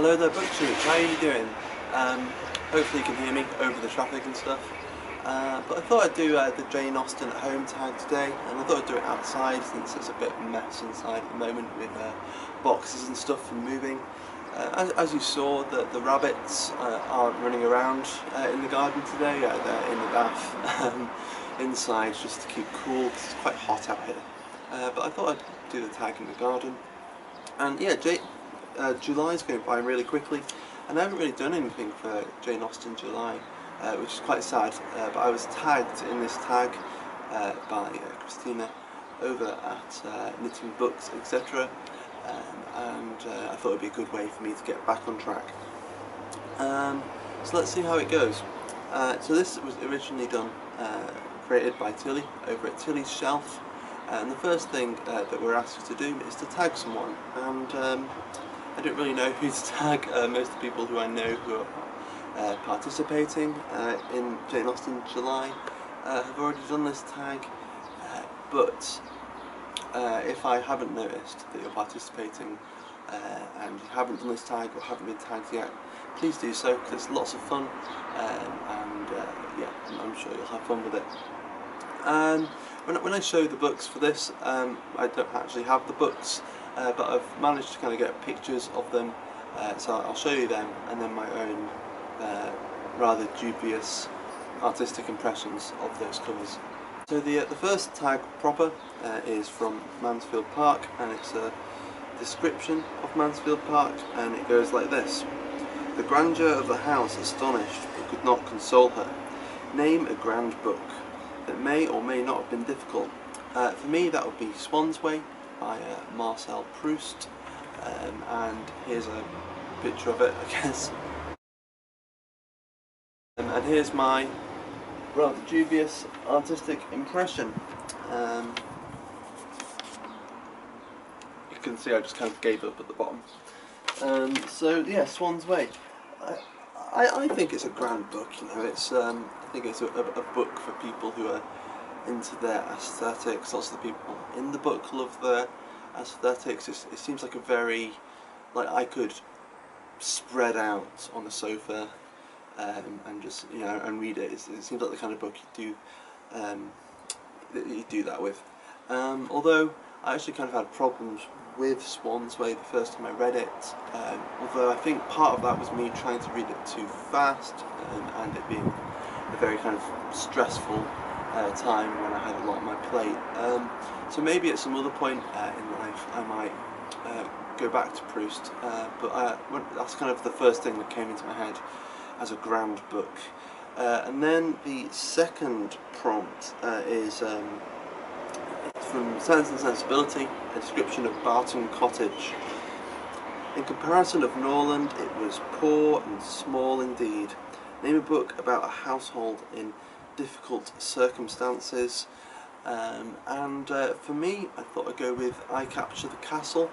Hello there, Butchers. How are you doing? Hopefully you can hear me over the traffic and stuff. But I thought I'd do the Jane Austen at home tag today, and I thought I'd do it outside since it's a bit of a mess inside at the moment with boxes and stuff and moving. As you saw, the rabbits aren't running around in the garden today. They're in the bath inside just to keep cool because it's quite hot out here. But I thought I'd do the tag in the garden. And yeah, July's going by really quickly, and I haven't really done anything for Jane Austen July, which is quite sad, but I was tagged in this tag by Christina over at Knitting Books, etc. And I thought it would be a good way for me to get back on track. So let's see how it goes. So this was originally created by Tilly over at Tilly's Shelf, and the first thing that we're asked to do is to tag someone, and I don't really know who to tag. Most of the people who I know who are participating in Jane Austen July have already done this tag, but if I haven't noticed that you're participating and you haven't done this tag or haven't been tagged yet, please do so, because it's lots of fun, and yeah, I'm sure you'll have fun with it. When I show the books for this, I don't actually have the books, but I've managed to kind of get pictures of them, so I'll show you them, and then my own rather dubious artistic impressions of those covers. So the first tag proper is from Mansfield Park, and it's a description of Mansfield Park, and it goes like this: "The grandeur of the house astonished, but could not console her. Name a grand book that may or may not have been difficult." For me, that would be Swan's Way by Marcel Proust, and here's a picture of it, I guess. And here's my rather dubious artistic impression. You can see I just kind of gave up at the bottom. So yeah, Swan's Way. I think it's a grand book. You know, it's I think it's a book for people who are into their aesthetics. Lots of the people in the book love their aesthetics. It seems like a very, like, I could spread out on the sofa and just, you know, and read it. It seems like the kind of book you do that with. Although I actually kind of had problems with Swan's Way the first time I read it, although I think part of that was me trying to read it too fast, and it being a very kind of stressful time when I had a lot on my plate. So maybe at some other point in life I might go back to Proust, but that's kind of the first thing that came into my head as a grand book. And then the second prompt is from Sense and Sensibility, a description of Barton Cottage. "In comparison of Norland, it was poor and small indeed. Name a book about a household in difficult circumstances." And for me, I thought I'd go with I Capture the Castle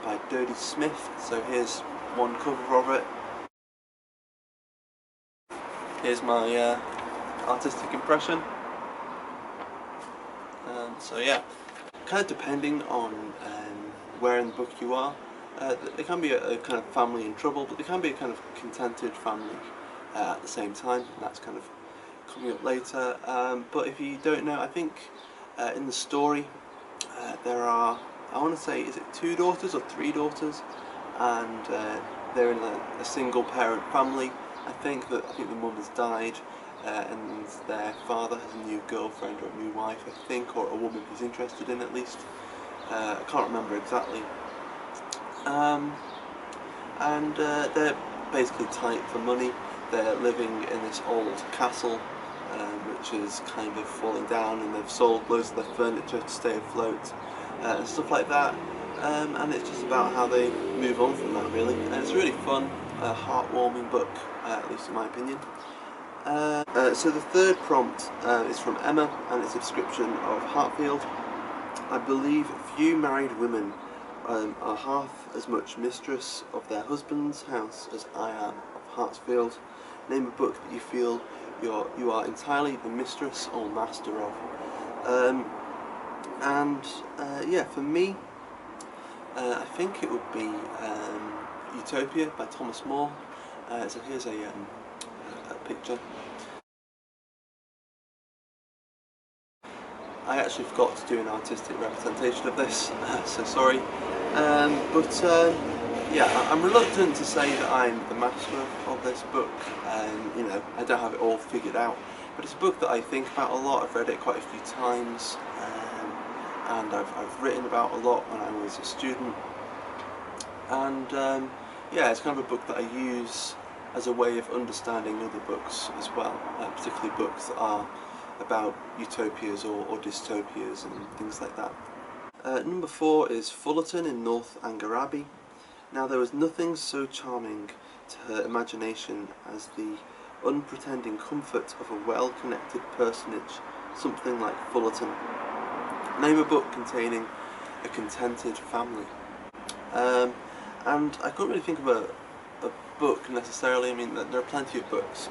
by Dodie Smith. So here's one cover of it. Here's my artistic impression. So yeah, kind of depending on where in the book you are, there can be a kind of family in trouble, but there can be a kind of contented family at the same time, and that's kind of coming up later. But if you don't know, I think in the story there are, I want to say, is it 2 daughters or 3 daughters, and they're in a single parent family. I think the mum has died, and their father has a new girlfriend or a new wife, I think, or a woman he's interested in at least. I can't remember exactly. And they're basically tight for money. They're living in this old castle, which is kind of falling down, and they've sold loads of their furniture to stay afloat, and stuff like that. And it's just about how they move on from that, really. And it's a really fun, heartwarming book, at least in my opinion. So the third prompt is from Emma, and it's a description of Hartfield. "I believe few married women are half as much mistress of their husband's house as I am of Hartfield. Name a book that you feel you are entirely the mistress or master of." Yeah, for me, I think it would be Utopia by Thomas More. So here's a picture. I actually forgot to do an artistic representation of this, so sorry. Yeah, I'm reluctant to say that I'm the master of this book. You know, I don't have it all figured out, but it's a book that I think about a lot. I've read it quite a few times, and I've written about a lot when I was a student. And yeah, it's kind of a book that I use as a way of understanding other books as well, particularly books that are about utopias or dystopias and things like that. Number 4 is Fullerton in Northanger Abbey. Now, there was nothing so charming to her imagination as the unpretending comfort of a well-connected personage, something like Fullerton. Name a book containing a contented family. And I couldn't really think of a book necessarily. I mean, there are plenty of books,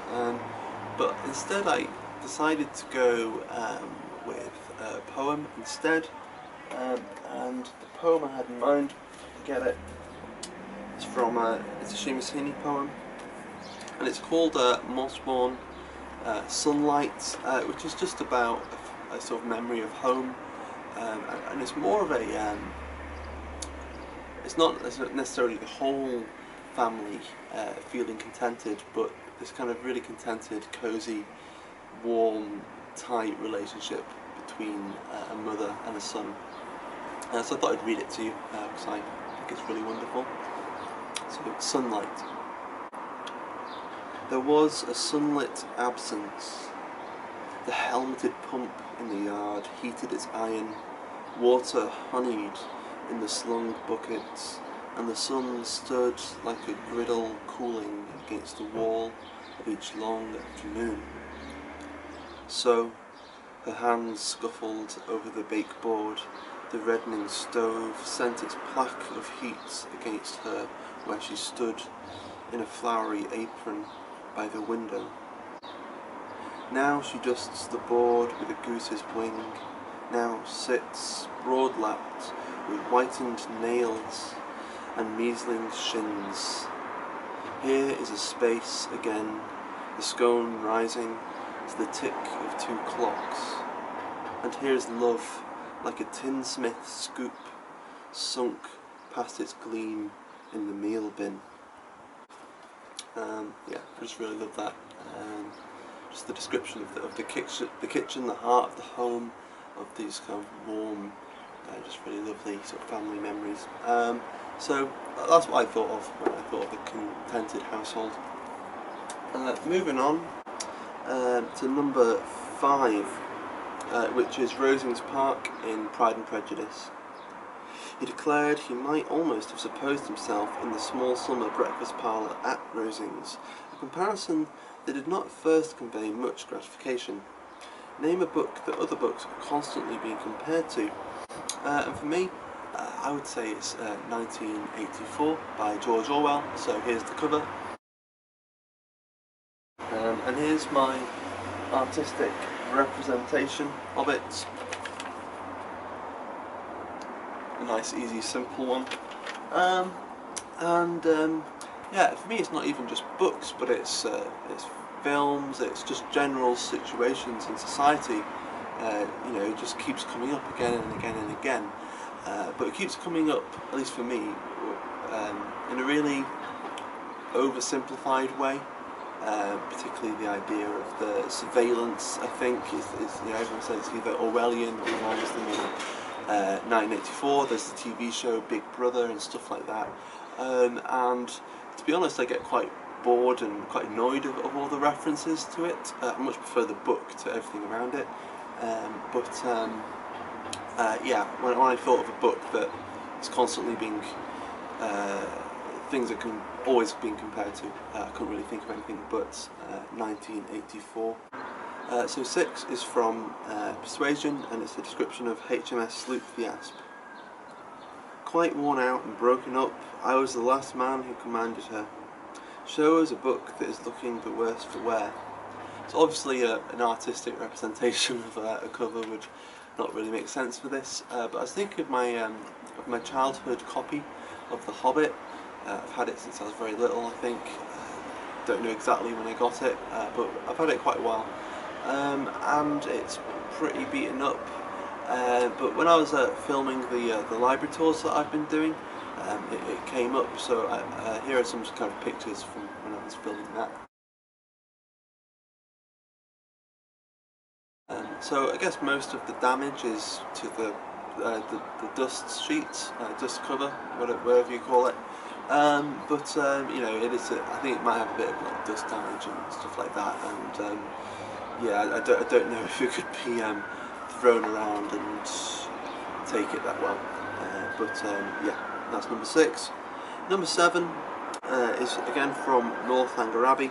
but instead I decided to go with a poem instead, and the poem I had in mind, get it, it's from it's a Seamus Heaney poem, and it's called Mossworn Sunlight, which is just about a sort of memory of home, and it's more of a it's not necessarily the whole family feeling contented, but this kind of really contented, cosy, warm, tight relationship between a mother and a son. So I thought I'd read it to you because I think it's really wonderful. So, Sunlight. There was a sunlit absence. The helmeted pump in the yard heated its iron, water honeyed in the slung buckets, and the sun stood like a griddle cooling against the wall of each long afternoon. So, her hands scuffled over the bake board, the reddening stove sent its plaque of heat against her where she stood in a flowery apron by the window. Now she dusts the board with a goose's wing, now sits broad-lapped with whitened nails and measling shins. Here is a space again, the scone rising to the tick of 2 clocks, and here is love like a tinsmith's scoop sunk past its gleam in the meal bin. Yeah, I just really love that. Just the description of the kitchen, the heart of the home, of these kind of warm, just really lovely sort of family memories. So that's what I thought of when I thought of a contented household. Moving on to number 5, which is Rosings Park in Pride and Prejudice. He declared he might almost have supposed himself in the small summer breakfast parlour at Rosings, a comparison that did not at first convey much gratification. Name a book that other books are constantly being compared to. And for me, I would say it's 1984 by George Orwell. So here's the cover. And here's my artistic representation of it. A nice, easy, simple one. Yeah, for me it's not even just books, but it's films, it's just general situations in society. You know, it just keeps coming up again and again and again. But it keeps coming up, at least for me, in a really oversimplified way. Particularly the idea of the surveillance, I think, is you know, everyone says it's either Orwellian or obviously 1984, there's the TV show Big Brother and stuff like that. And to be honest, I get quite bored and quite annoyed of all the references to it. I much prefer the book to everything around it. Yeah, when I thought of a book that is constantly being things that can always being compared to, I couldn't really think of anything but 1984. So 6 is from Persuasion, and it's a description of HMS Sloop the Asp. Quite worn out and broken up, I was the last man who commanded her. Show us a book that is looking the worse for wear. So obviously an artistic representation of a cover would not really make sense for this, but I was thinking of my childhood copy of The Hobbit, I've had it since I was very little, I think. Don't know exactly when I got it, but I've had it quite a while. And it's pretty beaten up. But when I was filming the library tours that I've been doing, it came up. So here are some kind of pictures from when I was filming that. So I guess most of the damage is to the dust sheet, dust cover, whatever you call it. But you know, it is. I think it might have a bit of like dust damage and stuff like that. And yeah, I don't know if it could be thrown around and take it that well. But yeah, that's number 6. Number 7 is again from Northanger Abbey.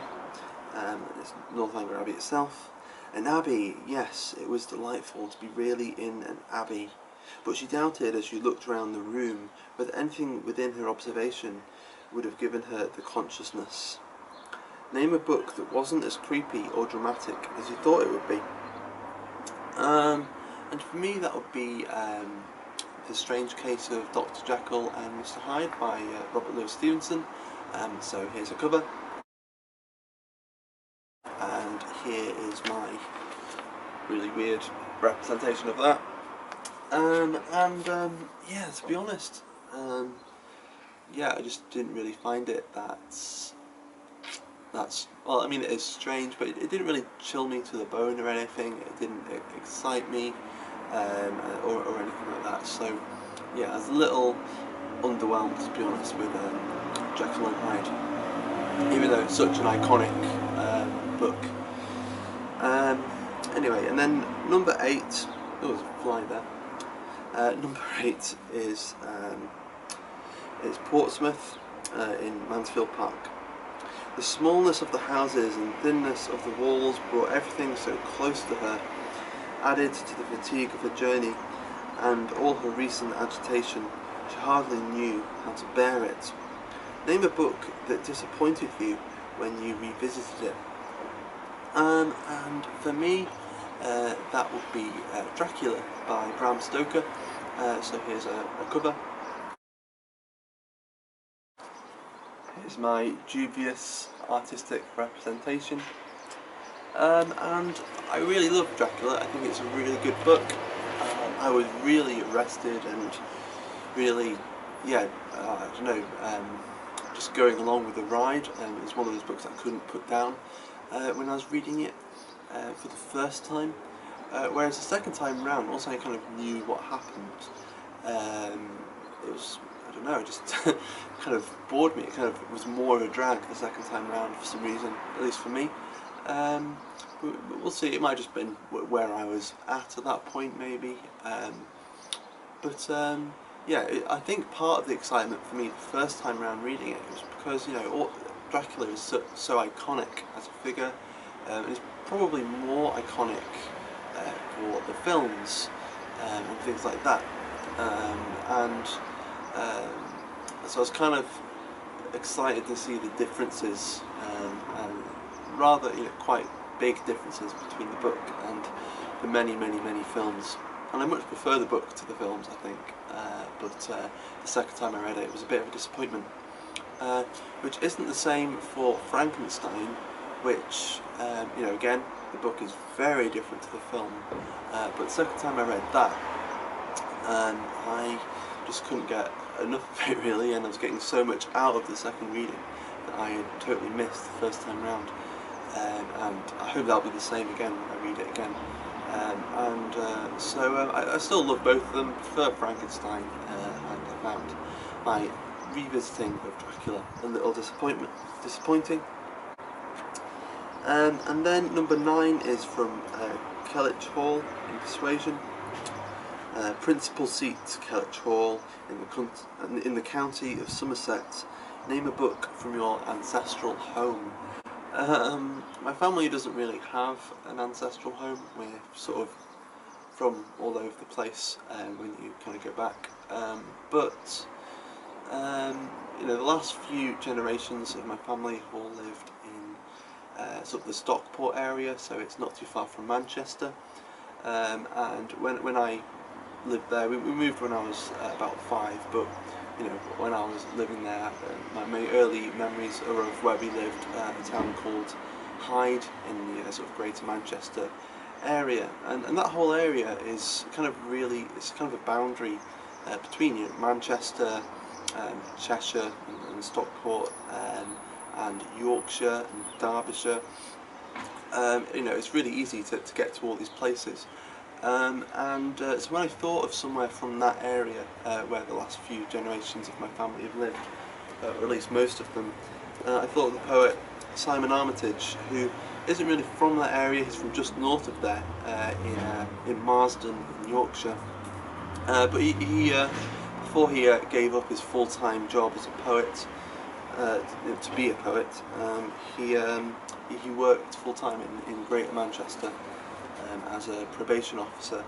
It's Northanger Abbey itself. An abbey, yes, it was delightful to be really in an abbey, but she doubted as she looked round the room whether anything within her observation would have given her the consciousness. Name a book that wasn't as creepy or dramatic as you thought it would be. And for me that would be The Strange Case of Dr. Jekyll and Mr. Hyde by Robert Louis Stevenson. So here's a cover. And here is my really weird representation of that. Yeah, to be honest, yeah, I just didn't really find it that's well, I mean, it is strange, but it didn't really chill me to the bone or anything. It didn't excite me or anything like that. So yeah, I was a little underwhelmed, to be honest, with Jekyll and Hyde, even though it's such an iconic book. Anyway, and then number 8, oh, there's a fly there. Number 8 is Portsmouth in Mansfield Park. The smallness of the houses and thinness of the walls brought everything so close to her, added to the fatigue of her journey and all her recent agitation. She hardly knew how to bear it. Name a book that disappointed you when you revisited it. And for me, that would be Dracula by Bram Stoker. So here's a cover. Here's my dubious artistic representation. And I really love Dracula. I think it's a really good book. I was really arrested and really, yeah, I don't know, just going along with the ride. It's one of those books I couldn't put down when I was reading it for the first time. Whereas the second time round, once I kind of knew what happened, it was, I don't know, it just kind of bored me. It kind of was more of a drag the second time round for some reason, at least for me. We'll see, it might have just been where I was at that point maybe. Yeah, I think part of the excitement for me the first time around reading it was because, you know, Dracula is so iconic as a figure. It's probably more iconic for the films and things like that. So I was kind of excited to see the differences, and rather, you know, quite big differences between the book and the many films. And I much prefer the book to the films, I think. But the second time I read it, it was a bit of a disappointment. Which isn't the same for Frankenstein, which, you know, again, the book is very different to the film. But the second time I read that, I just couldn't get enough of it really, and I was getting so much out of the second reading that I had totally missed the first time round. And I hope that'll be the same again when I read it again. I still love both of them, prefer Frankenstein, and I found my revisiting of Dracula a little disappointing. And then number 9 is from Kellynch Hall in Persuasion. Principal seat, Kellynch Hall, in the county of Somerset. Name a book from your ancestral home. My family doesn't really have an ancestral home. We're sort of from all over the place when you kind of go back. You know, the last few generations of my family have all lived in sort of the Stockport area, so it's not too far from Manchester. And when I lived there, we moved when I was about 5, but you know, when I was living there, my early memories are of where we lived, a town called Hyde in the sort of Greater Manchester area, and that whole area is kind of really, it's kind of a boundary between, you know, Manchester, Cheshire and Stockport, and Yorkshire and Derbyshire. You know, it's really easy to get to all these places. So when I thought of somewhere from that area where the last few generations of my family have lived, or at least most of them, I thought of the poet Simon Armitage, who isn't really from that area. He's from just north of there, in Marsden in Yorkshire. But he before he gave up his full-time job as a poet, to be a poet, he worked full-time in Greater Manchester as a probation officer,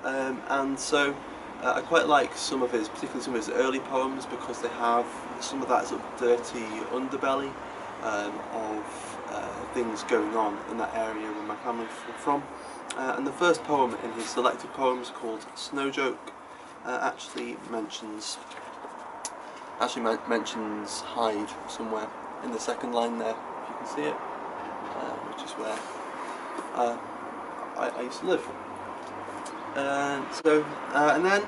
and so I quite like particularly some of his early poems, because they have some of that sort of dirty underbelly of things going on in that area where my family's from. And the first poem in his selected poems, called Snow Joke, actually mentions Hyde somewhere in the second line there, if you can see it, which is where I used to live. And then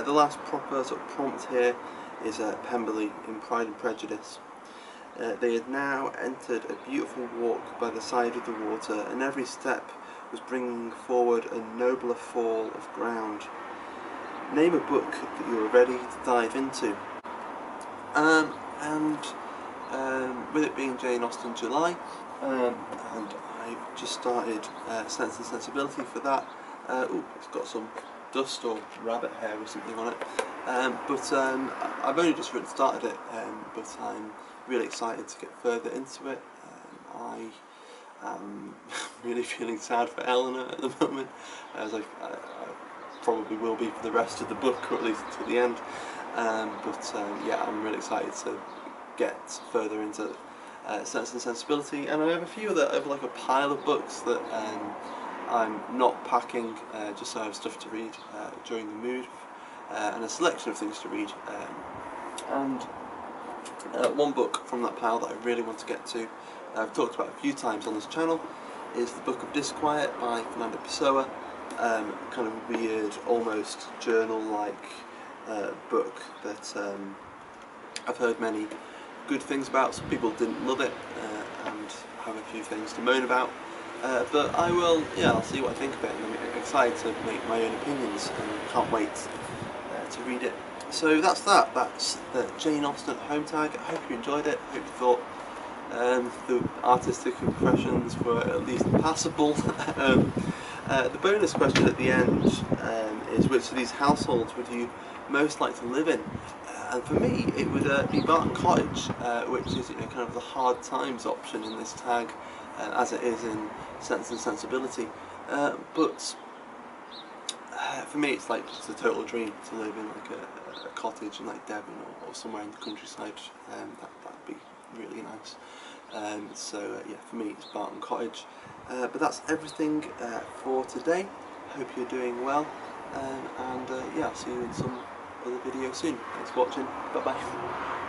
the last proper sort of prompt here is Pemberley in Pride and Prejudice. They had now entered a beautiful walk by the side of the water, and every step was bringing forward a nobler fall of ground. Name a book that you are ready to dive into. With it being Jane Austen July, and I've just started Sense and Sensibility for that. It's got some dust or rabbit hair or something on it. I've only just started it, but I'm really excited to get further into it. I am really feeling sad for Eleanor at the moment, as I probably will be for the rest of the book, or at least until the end. Yeah, I'm really excited to get further into Sense and Sensibility, and I have a few that have like a pile of books that I'm not packing, just so I have stuff to read during the move, and a selection of things to read. One book from that pile that I really want to get to, I've talked about a few times on this channel, is the Book of Disquiet by Fernando Pessoa. Kind of weird, almost journal-like book that I've heard many good things about. Some people didn't love it, and have a few things to moan about. But I'll see what I think of it, and I'm excited to make my own opinions, and can't wait to read it. So that's the Jane Austen home tag. I hope you enjoyed it. I hope you thought the artistic impressions were at least passable. The bonus question at the end is, which of these households would you most like to live in? And for me, it would be Barton Cottage, which is, you know, kind of the hard times option in this tag, as it is in Sense and Sensibility. But for me, it's like just a total dream to live in like a cottage in like Devon or somewhere in the countryside. That'd be really nice. Yeah, for me it's Barton Cottage. But that's everything for today. Hope you're doing well, yeah, I'll see you in some other video soon. Thanks for watching. Bye bye.